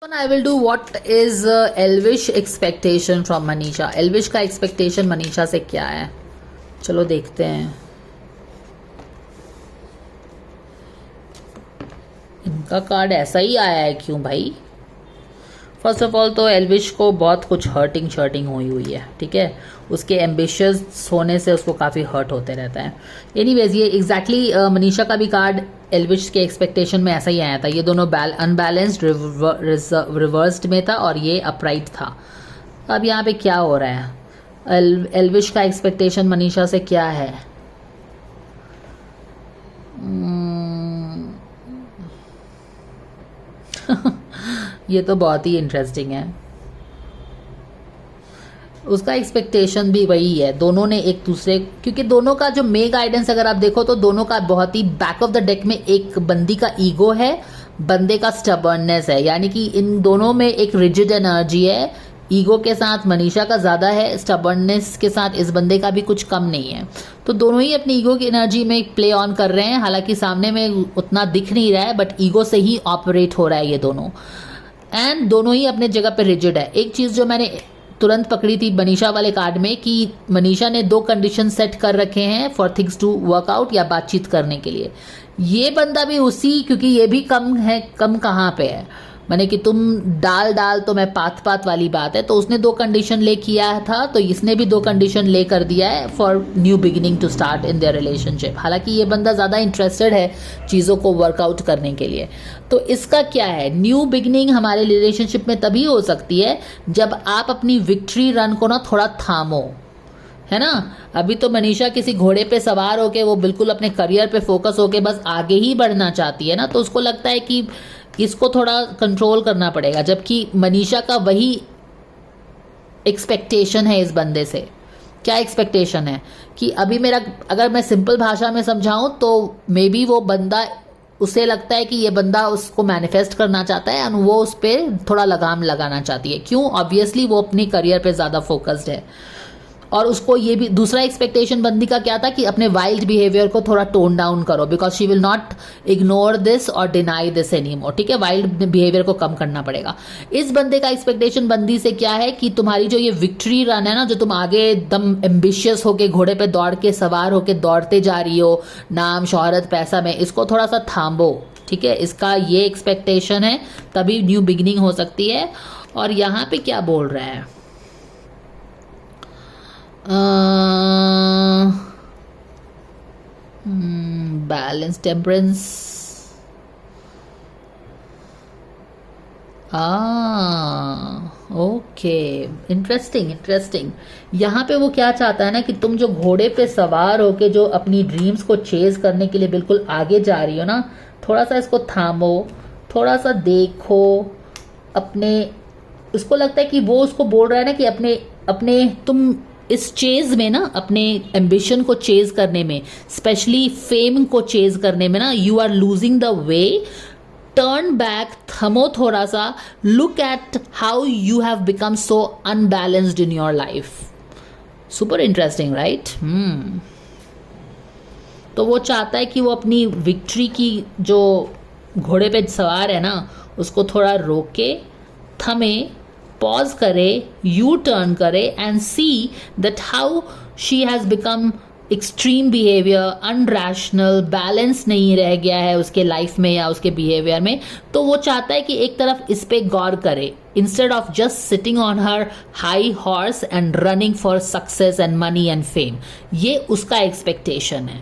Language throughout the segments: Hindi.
I will do what is Elvish expectation from Manisha. Elvish का expectation मनीषा से क्या है, चलो देखते हैं. इनका कार्ड ऐसा ही आया है क्यों भाई? फर्स्ट ऑफ ऑल तो एल्विश को बहुत कुछ हर्टिंग हुई है, ठीक है. उसके एम्बिशियस होने से उसको काफ़ी हर्ट होते रहता है. एनीवेज ये एग्जैक्टली मनीषा का भी कार्ड एल्विश के एक्सपेक्टेशन में ऐसा ही आया था. ये दोनों अनबैलेंस्ड रिवर्स्ड में था और ये अपराइट था. अब यहाँ पे क्या हो रहा है? एल्विश का एक्सपेक्टेशन मनीषा से क्या है? ये तो बहुत ही इंटरेस्टिंग है. उसका एक्सपेक्टेशन भी वही है. दोनों ने एक दूसरे, क्योंकि दोनों का जो मे गाइडेंस अगर आप देखो तो दोनों का बहुत ही बैक ऑफ द डेक में एक बंदी का ईगो है, बंदे का स्टबर्ननेस है. यानी कि इन दोनों में एक रिजिड एनर्जी है. ईगो के साथ मनीषा का ज़्यादा है, स्टबर्ननेस के साथ इस बंदे का भी कुछ कम नहीं है. तो दोनों ही अपनी ईगो की एनर्जी में प्ले ऑन कर रहे हैं. हालांकि सामने में उतना दिख नहीं रहा है, बट ईगो से ही ऑपरेट हो रहा है ये दोनों. एंड दोनों ही अपने जगह पे रिजिड है. एक चीज़ जो मैंने तुरंत पकड़ी थी मनीषा वाले कार्ड में कि मनीषा ने 2 कंडीशन सेट कर रखे हैं for things to work out या बातचीत करने के लिए. ये बंदा भी उसी, क्योंकि ये भी कम है. कम कहाँ पे है? माने कि तुम डाल तो मैं पात वाली बात है. तो उसने 2 कंडीशन ले किया था, तो इसने भी 2 कंडीशन ले कर दिया है for new beginning to start in their relationship. हालांकि ये बंदा ज़्यादा इंटरेस्टेड है चीज़ों को वर्कआउट करने के लिए. तो इसका क्या है? न्यू बिगिनिंग हमारे रिलेशनशिप में तभी हो सकती है जब आप अपनी विक्ट्री रन को ना थोड़ा थामो, है ना. अभी तो मनीषा किसी घोड़े पे सवार होके वो बिल्कुल अपने करियर पे फोकस होके बस आगे ही बढ़ना चाहती है ना. तो उसको लगता है कि इसको थोड़ा कंट्रोल करना पड़ेगा, जबकि मनीषा का वही एक्सपेक्टेशन है इस बंदे से. क्या एक्सपेक्टेशन है? कि अभी मेरा, अगर मैं सिंपल भाषा में समझाऊं तो मे बी वो बंदा, उसे लगता है कि ये बंदा उसको मैनिफेस्ट करना चाहता है और वो उस पर थोड़ा लगाम लगाना चाहती है. क्यों? ऑब्वियसली वो अपनी करियर पे ज़्यादा फोकस्ड है. और उसको ये भी दूसरा एक्सपेक्टेशन बंदी का क्या था कि अपने वाइल्ड बिहेवियर को थोड़ा टोन डाउन करो, because she will not ignore this और डिनाई दिस एनी मोर. ठीक है, वाइल्ड बिहेवियर को कम करना पड़ेगा. इस बंदे का एक्सपेक्टेशन बंदी से क्या है कि तुम्हारी जो ये विक्ट्री रन है ना, जो तुम आगे एकदम एम्बिशियस होके घोड़े पे दौड़ के सवार होके दौड़ते जा रही हो नाम शोहरत पैसा में, इसको थोड़ा सा थामो. ठीक है, इसका ये एक्सपेक्टेशन है, तभी न्यू बिगिनिंग हो सकती है. और यहाँ पे क्या बोल रहा है? Balance, temperance. Okay, interesting. यहाँ पे वो क्या चाहता है ना कि तुम जो घोड़े पे सवार होके जो अपनी ड्रीम्स को चेज करने के लिए बिल्कुल आगे जा रही हो ना, थोड़ा सा इसको थामो, थोड़ा सा देखो अपने. उसको लगता है कि वो उसको बोल रहा है ना कि अपने तुम इस चेज में ना, अपने एम्बिशन को चेज करने में, स्पेशली फेम को चेज करने में ना, you are losing the way. Turn back, थमो थोड़ा सा. Look at how you have become so unbalanced in your life. Super interesting, right? तो वो चाहता है कि वो अपनी विक्ट्री की जो घोड़े पे सवार है ना, उसको थोड़ा रोके, थमे, पॉज करे, यू टर्न करे and see that how she has become extreme behaviour, unrational, balance नहीं रह गया है उसके लाइफ में या उसके बिहेवियर में. तो वो चाहता है कि एक तरफ इस पे गौर करे, instead of just sitting on her high horse and running for success and money and fame. ये उसका एक्सपेक्टेशन है.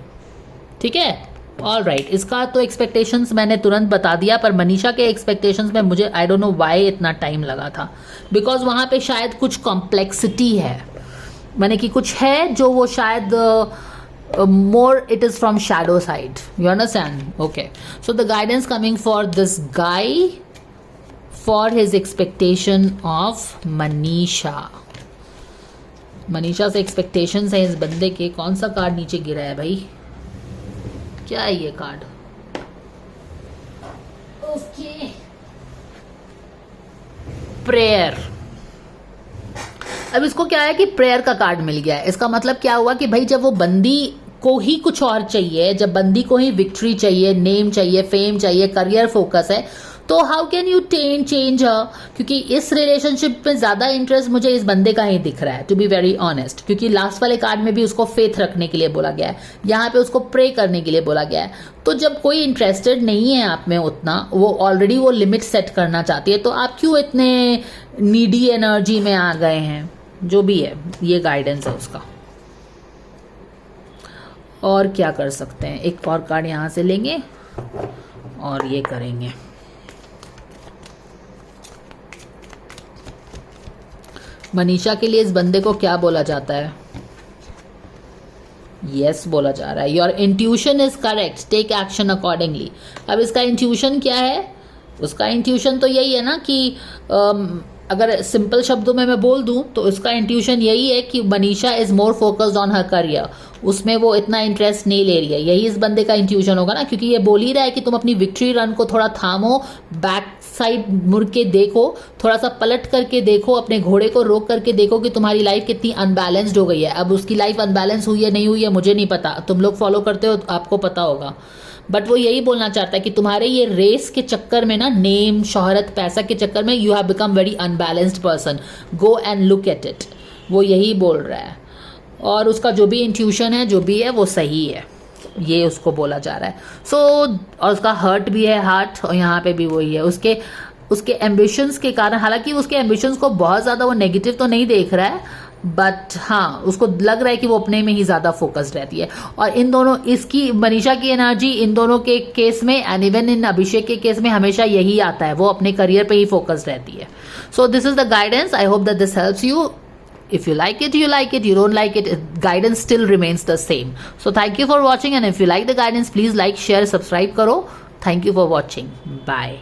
ठीक है, ऑल राइट. इसका तो एक्सपेक्टेशंस मैंने तुरंत बता दिया, पर मनीषा के एक्सपेक्टेशंस में मुझे आई डोंट नो व्हाई इतना टाइम लगा था. बिकॉज वहाँ पे शायद कुछ कॉम्प्लेक्सिटी है, माने कि कुछ है जो वो शायद more it is from shadow side. You understand? Okay. So the guidance coming for this guy for his expectation of Manisha. Manisha से एक्सपेक्टेशंस है इस बंदे के. कौन सा कार्ड नीचे गिरा है भाई? क्या है ये कार्ड? Okay, prayer. अब इसको क्या है कि प्रेयर का कार्ड मिल गया है. इसका मतलब क्या हुआ कि भाई जब वो बंदी को ही कुछ और चाहिए, जब बंदी को ही विक्ट्री चाहिए, नेम चाहिए, फेम चाहिए, करियर फोकस है, तो हाउ कैन यू चेंज हर, क्योंकि इस रिलेशनशिप में ज्यादा इंटरेस्ट मुझे इस बंदे का ही दिख रहा है, टू बी वेरी ऑनेस्ट, क्योंकि लास्ट वाले कार्ड में भी उसको फेथ रखने के लिए बोला गया है, यहाँ पे उसको प्रे करने के लिए बोला गया है। तो जब कोई इंटरेस्टेड नहीं है आप में उतना, वो ऑलरेडी वो लिमिट सेट करना चाहती है, तो आप क्यों इतने नीडी एनर्जी में आ गए हैं? जो भी है, ये गाइडेंस है उसका। और क्या कर सकते हैं, एक और कार्ड यहां से लेंगे और ये करेंगे। मनीषा के लिए इस बंदे को क्या बोला जाता है? यस बोला जा रहा है, your intuition is correct, take action accordingly. अब इसका इंट्यूशन क्या है? उसका इंट्यूशन तो यही है ना कि अगर सिंपल शब्दों में मैं बोल दूं तो इसका इंट्यूशन यही है कि Manisha is more focused on her career, उसमें वो इतना इंटरेस्ट नहीं ले रही है। यही इस बंदे का इंट्यूशन होगा ना, क्योंकि ये बोल ही रहा है कि तुम अपनी विक्ट्री रन को थोड़ा थामो, बैक साइड मुड़ के देखो, थोड़ा सा पलट करके देखो, अपने घोड़े को रोक करके देखो कि तुम्हारी लाइफ कितनी अनबैलेंस्ड हो गई है। अब उसकी लाइफ अनबैलेंस हुई है नहीं हुई है मुझे नहीं पता, तुम लोग फॉलो करते हो तो आपको पता होगा, बट वो यही बोलना चाहता है कि तुम्हारे ये रेस के चक्कर में ना, नेम शोहरत पैसा के चक्कर में, you have become very unbalanced person, go and look at it. वो यही बोल रहा है, और उसका जो भी इंट्यूशन है, जो भी है, वो सही है, ये उसको बोला जा रहा है। सो और उसका हर्ट भी है, हार्ट, और यहाँ पे भी वही है। उसके एम्बिशंस के कारण, हालांकि उसके एम्बिशंस को बहुत ज़्यादा वो नेगेटिव तो नहीं देख रहा है, बट हाँ उसको लग रहा है कि वो अपने में ही ज़्यादा फोकस्ड रहती है। और इन दोनों, इसकी मनीषा की एनर्जी इन दोनों के केस में, एंड इवन इन अभिषेक के केस में हमेशा यही आता है, वो अपने करियर पे ही फोकस्ड रहती है। So this is the guidance, I hope that this helps you. If you like it, you like it. You don't like it, guidance still remains the same. So thank you for watching, and if you like the guidance, please like, share, subscribe karo. Thank you for watching. Bye.